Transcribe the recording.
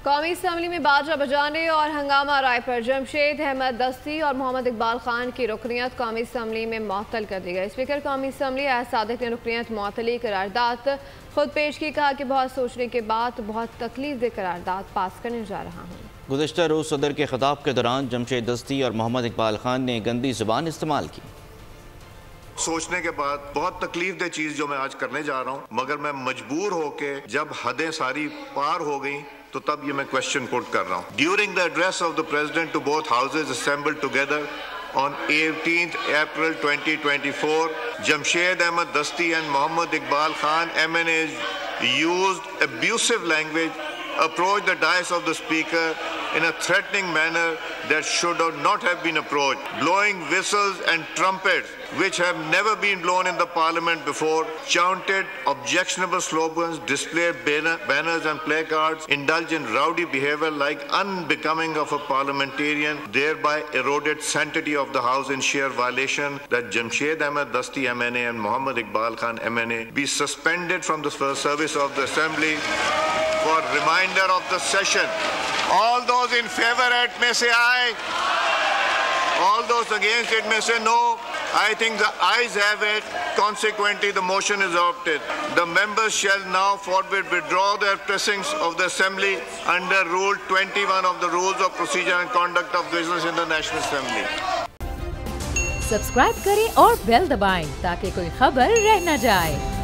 कौमी असम्बली में बाजा बजाने और हंगामा राय पर जमशेद अहमद दस्ती और मोहम्मद इकबाल खान की रुकनियत कौमी असम्बली में मुअत्तल कर दी गई। स्पीकर कौमी असम्बली सादिक ने रुकनियत मुअत्तली करारदाद खुद पेश की। कहा कि बहुत सोचने के बाद बहुत तकलीफ दे करारदाद पास करने जा रहा हूँ। गुज़िश्ता रोज़ सदर के खिताब के दौरान जमशेद दस्ती और मोहम्मद इकबाल खान ने गंदी ज़ुबान इस्तेमाल की। सोचने के बाद बहुत तकलीफ दे चीज जो मैं आज करने जा रहा हूँ, मगर मैं मजबूर होके जब हदें सारी पार हो गई तो तब ये मैं क्वेश्चन पुट कर रहा हूँ। During the address of the president to both houses assembled together on 18th April 2024, Jamshed Ahmed Dasti and Mohammad Iqbal Khan MNAs used abusive language, approached the dais of the speaker in a threatening manner that should not have been approached, blowing whistles and trumpets which have never been blown in the parliament before, chanted objectionable slogans, displayed banners and placards, indulged in rowdy behavior like unbecoming of a parliamentarian, thereby eroded sanctity of the house in sheer violation that Jamshed Ahmed Dasti MNA and Mohammad Iqbal Khan MNA be suspended from the service of the assembly for reminder of the session. All those in favor it may say aye. All those against it may say no. I think the ayes have it. Consequently, the motion is adopted. The members shall now forthwith withdraw their pressings of the Assembly under Rule 21 of the Rules of Procedure and Conduct of Business in the National Assembly. Subscribe करें और bell दबाएं ताकि कोई खबर रह न जाए।